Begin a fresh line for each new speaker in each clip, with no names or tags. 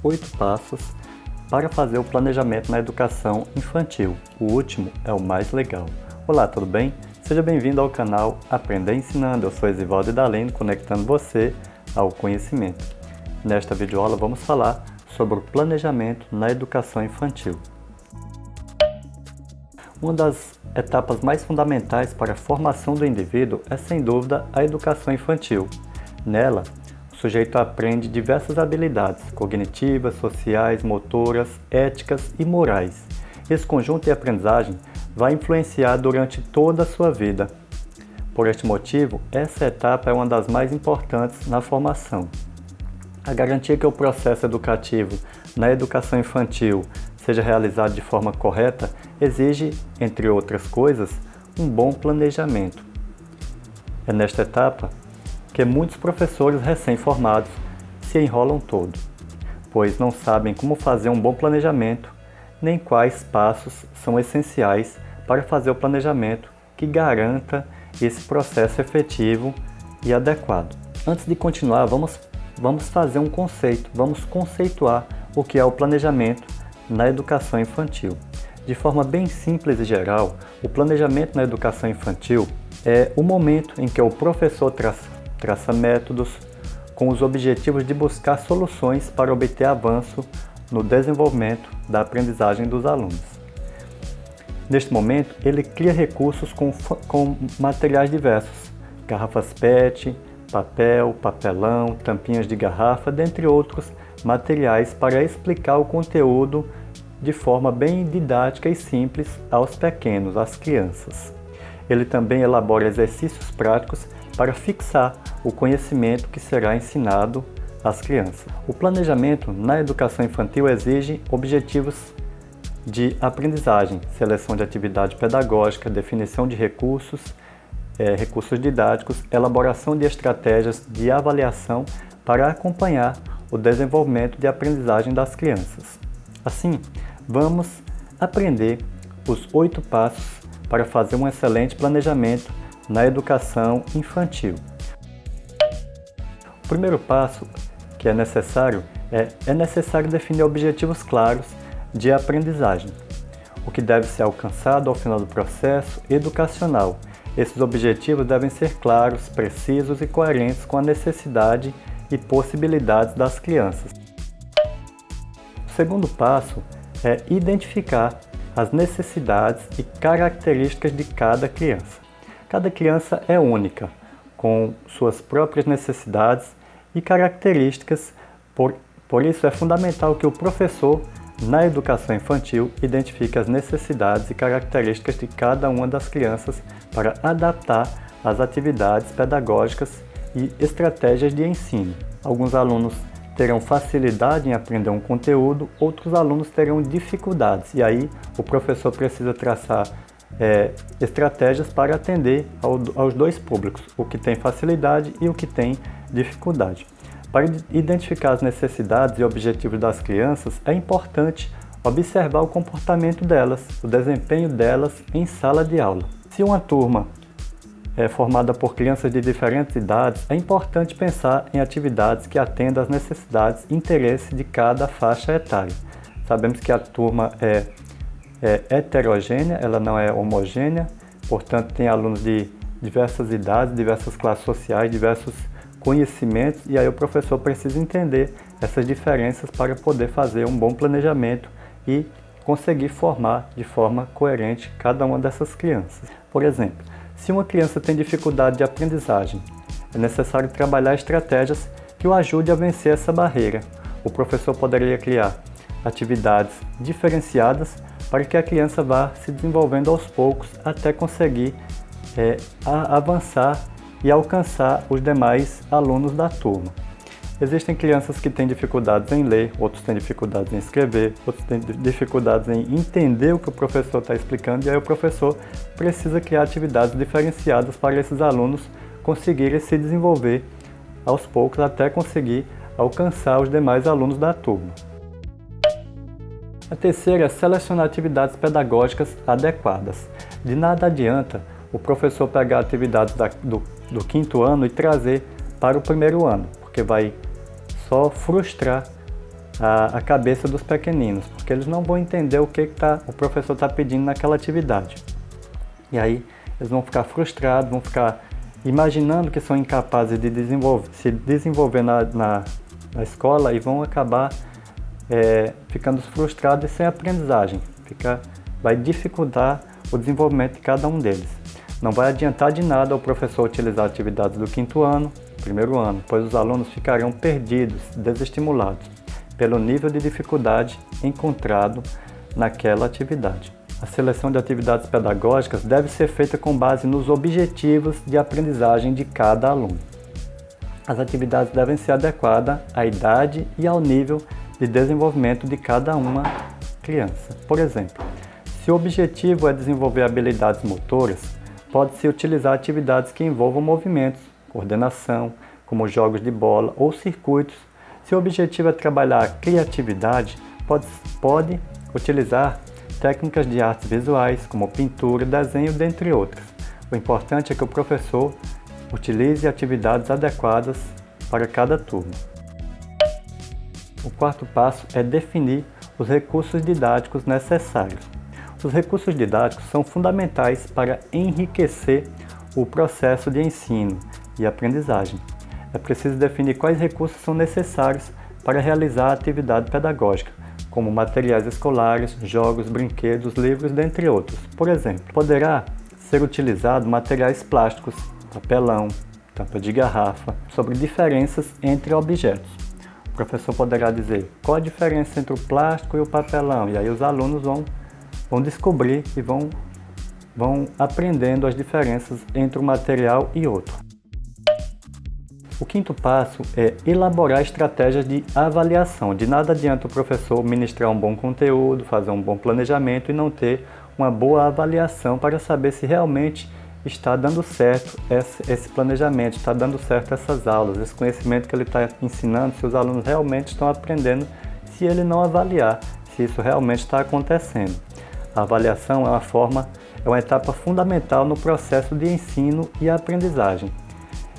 8 passos para fazer o planejamento na educação infantil. O último é o mais legal. Olá, tudo bem? Seja bem-vindo ao canal Aprender Ensinando. Eu sou Exivaldo Idaleno, conectando você ao conhecimento. Nesta videoaula vamos falar sobre o planejamento na educação infantil. Uma das etapas mais fundamentais para a formação do indivíduo é, sem dúvida, a educação infantil. Nela, o sujeito aprende diversas habilidades cognitivas, sociais, motoras, éticas e morais. Esse conjunto de aprendizagem vai influenciar durante toda a sua vida. Por este motivo, essa etapa é uma das mais importantes na formação. A garantia que o processo educativo na educação infantil seja realizado de forma correta exige, entre outras coisas, um bom planejamento. É nesta etapa que muitos professores recém-formados se enrolam todo, pois não sabem como fazer um bom planejamento, nem quais passos são essenciais para fazer o planejamento que garanta esse processo efetivo e adequado. Antes de continuar, vamos fazer um conceito, vamos conceituar o que é o planejamento na educação infantil. De forma bem simples e geral, o planejamento na educação infantil é o momento em que o professor traça métodos com os objetivos de buscar soluções para obter avanço no desenvolvimento da aprendizagem dos alunos. Neste momento, ele cria recursos com materiais diversos, garrafas PET, papel, papelão, tampinhas de garrafa, dentre outros materiais para explicar o conteúdo de forma bem didática e simples aos pequenos, às crianças. Ele também elabora exercícios práticos para fixar o conhecimento que será ensinado às crianças. O planejamento na educação infantil exige objetivos de aprendizagem, seleção de atividade pedagógica, definição de recursos didáticos, elaboração de estratégias de avaliação para acompanhar o desenvolvimento de aprendizagem das crianças. Assim, vamos aprender os 8 passos para fazer um excelente planejamento na educação infantil. O primeiro passo que é necessário definir objetivos claros de aprendizagem, o que deve ser alcançado ao final do processo educacional. Esses objetivos devem ser claros, precisos e coerentes com a necessidade e possibilidades das crianças. O segundo passo é identificar as necessidades e características de cada criança. Cada criança é única, com suas próprias necessidades e características, por isso é fundamental que o professor, na educação infantil, identifique as necessidades e características de cada uma das crianças para adaptar as atividades pedagógicas e estratégias de ensino. Alguns alunos terão facilidade em aprender um conteúdo, outros alunos terão dificuldades, e aí o professor precisa traçar estratégias para atender aos dois públicos, o que tem facilidade e o que tem dificuldade. Para identificar as necessidades e objetivos das crianças, é importante observar o comportamento delas, o desempenho delas em sala de aula. Se uma turma é formada por crianças de diferentes idades, é importante pensar em atividades que atendam às necessidades e interesses de cada faixa etária. Sabemos que a turma é heterogênea, ela não é homogênea, portanto tem alunos de diversas idades, diversas classes sociais, diversos conhecimentos, e aí o professor precisa entender essas diferenças para poder fazer um bom planejamento e conseguir formar de forma coerente cada uma dessas crianças. Por exemplo, se uma criança tem dificuldade de aprendizagem, é necessário trabalhar estratégias que o ajudem a vencer essa barreira. O professor poderia criar atividades diferenciadas para que a criança vá se desenvolvendo aos poucos até conseguir avançar e alcançar os demais alunos da turma. Existem crianças que têm dificuldades em ler, outros têm dificuldades em escrever, outros têm dificuldades em entender o que o professor está explicando, e aí o professor precisa criar atividades diferenciadas para esses alunos conseguirem se desenvolver aos poucos até conseguir alcançar os demais alunos da turma. A terceira é selecionar atividades pedagógicas adequadas. De nada adianta o professor pegar atividades do 5º ano e trazer para o 1º ano, porque vai só frustrar a cabeça dos pequeninos, porque eles não vão entender o que o professor está pedindo naquela atividade. E aí eles vão ficar frustrados, vão ficar imaginando que são incapazes de se desenvolver na escola e vão acabar ficando frustrados e sem aprendizagem. Vai dificultar o desenvolvimento de cada um deles. Não vai adiantar de nada o professor utilizar atividades do quinto ano, primeiro ano, pois os alunos ficarão perdidos, desestimulados, pelo nível de dificuldade encontrado naquela atividade. A seleção de atividades pedagógicas deve ser feita com base nos objetivos de aprendizagem de cada aluno. As atividades devem ser adequadas à idade e ao nível de desenvolvimento de cada uma criança. Por exemplo, se o objetivo é desenvolver habilidades motoras, pode-se utilizar atividades que envolvam movimentos, coordenação, como jogos de bola ou circuitos. Se o objetivo é trabalhar a criatividade, pode utilizar técnicas de artes visuais, como pintura, desenho, dentre outras. O importante é que o professor utilize atividades adequadas para cada turma. O quarto passo é definir os recursos didáticos necessários. Os recursos didáticos são fundamentais para enriquecer o processo de ensino e aprendizagem. É preciso definir quais recursos são necessários para realizar a atividade pedagógica, como materiais escolares, jogos, brinquedos, livros, dentre outros. Por exemplo, poderá ser utilizado materiais plásticos, papelão, tampa de garrafa, sobre diferenças entre objetos. O professor poderá dizer qual a diferença entre o plástico e o papelão, e aí os alunos vão descobrir e vão aprendendo as diferenças entre um material e outro. O quinto passo é elaborar estratégias de avaliação. De nada adianta o professor ministrar um bom conteúdo, fazer um bom planejamento e não ter uma boa avaliação para saber se realmente está dando certo esse planejamento, está dando certo essas aulas, esse conhecimento que ele está ensinando, se os alunos realmente estão aprendendo, se ele não avaliar se isso realmente está acontecendo. A avaliação é uma etapa fundamental no processo de ensino e aprendizagem.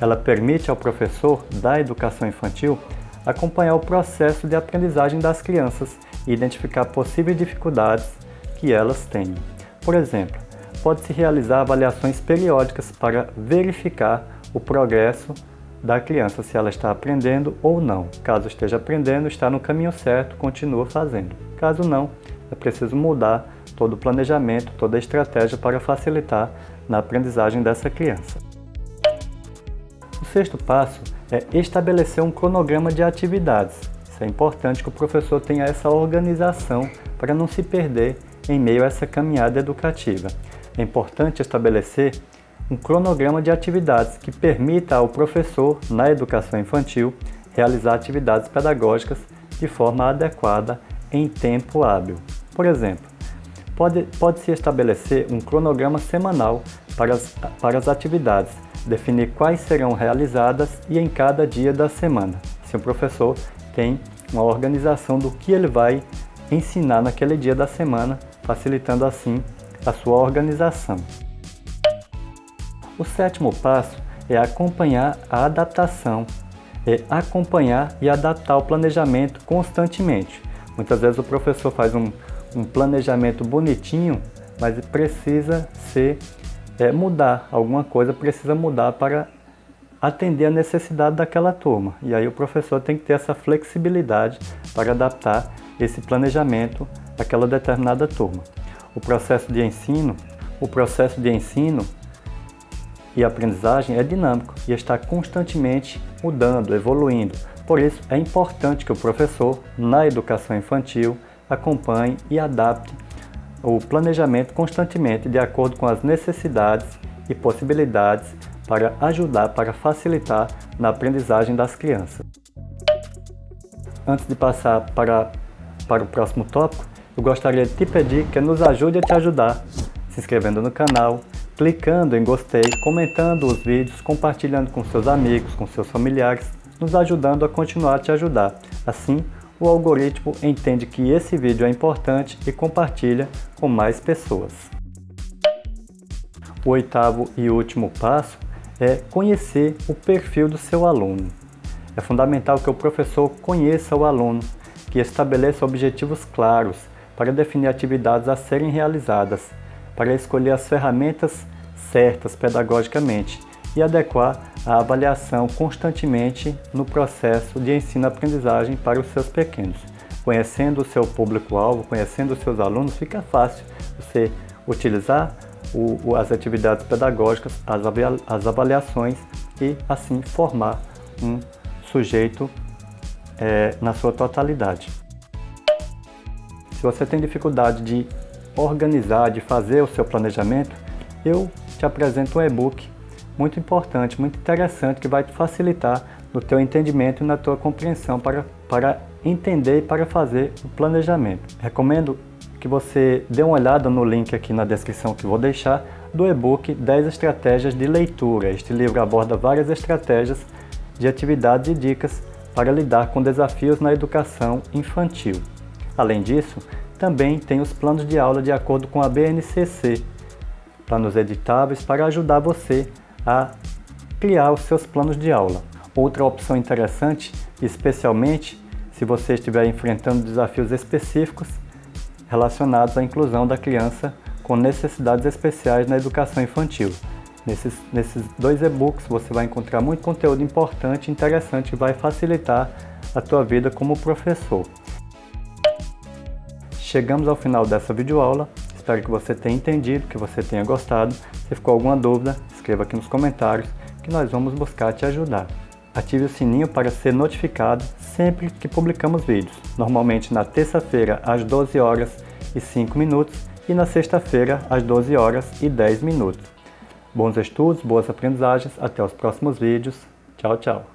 Ela permite ao professor da educação infantil acompanhar o processo de aprendizagem das crianças e identificar possíveis dificuldades que elas tenham. Por exemplo, pode-se realizar avaliações periódicas para verificar o progresso da criança, se ela está aprendendo ou não. Caso esteja aprendendo, está no caminho certo, continua fazendo. Caso não, é preciso mudar todo o planejamento, toda a estratégia para facilitar na aprendizagem dessa criança. O sexto passo é estabelecer um cronograma de atividades. Isso é importante que o professor tenha essa organização para não se perder em meio a essa caminhada educativa. É importante estabelecer um cronograma de atividades que permita ao professor, na educação infantil, realizar atividades pedagógicas de forma adequada em tempo hábil. Por exemplo, pode-se estabelecer um cronograma semanal para as atividades, definir quais serão realizadas e em cada dia da semana. Se o professor tem uma organização do que ele vai ensinar naquele dia da semana, facilitando assim a sua organização. O sétimo passo é acompanhar a adaptação, acompanhar e adaptar o planejamento constantemente. Muitas vezes o professor faz um planejamento bonitinho, mas precisa mudar alguma coisa, precisa mudar para atender a necessidade daquela turma. E aí o professor tem que ter essa flexibilidade para adaptar esse planejamento àquela determinada turma. O processo de ensino e aprendizagem é dinâmico e está constantemente mudando, evoluindo. Por isso, é importante que o professor, na educação infantil, acompanhe e adapte o planejamento constantemente de acordo com as necessidades e possibilidades para ajudar, para facilitar na aprendizagem das crianças. Antes de passar para o próximo tópico, eu gostaria de te pedir que nos ajude a te ajudar, se inscrevendo no canal, clicando em gostei, comentando os vídeos, compartilhando com seus amigos, com seus familiares, nos ajudando a continuar a te ajudar. Assim, o algoritmo entende que esse vídeo é importante e compartilha com mais pessoas. O oitavo e último passo é conhecer o perfil do seu aluno. É fundamental que o professor conheça o aluno, que estabeleça objetivos claros para definir atividades a serem realizadas, para escolher as ferramentas certas pedagogicamente e adequar a avaliação constantemente no processo de ensino-aprendizagem para os seus pequenos. Conhecendo o seu público-alvo, conhecendo os seus alunos, fica fácil você utilizar as atividades pedagógicas, as avaliações e assim formar um sujeito na sua totalidade. Se você tem dificuldade de organizar, de fazer o seu planejamento, eu te apresento um e-book muito importante, muito interessante, que vai te facilitar no teu entendimento e na tua compreensão para entender e para fazer o planejamento. Recomendo que você dê uma olhada no link aqui na descrição que vou deixar do e-book 10 estratégias de leitura. Este livro aborda várias estratégias de atividades e dicas para lidar com desafios na educação infantil. Além disso, também tem os planos de aula de acordo com a BNCC, planos editáveis para ajudar você a criar os seus planos de aula. Outra opção interessante, especialmente se você estiver enfrentando desafios específicos relacionados à inclusão da criança com necessidades especiais na educação infantil. Nesses 2 e-books você vai encontrar muito conteúdo importante e interessante que vai facilitar a tua vida como professor. Chegamos ao final dessa videoaula. Espero que você tenha entendido, que você tenha gostado. Se ficou alguma dúvida, escreva aqui nos comentários que nós vamos buscar te ajudar. Ative o sininho para ser notificado sempre que publicamos vídeos, normalmente na terça-feira às 12h05 e na sexta-feira às 12h10. Bons estudos, boas aprendizagens, até os próximos vídeos. Tchau, tchau!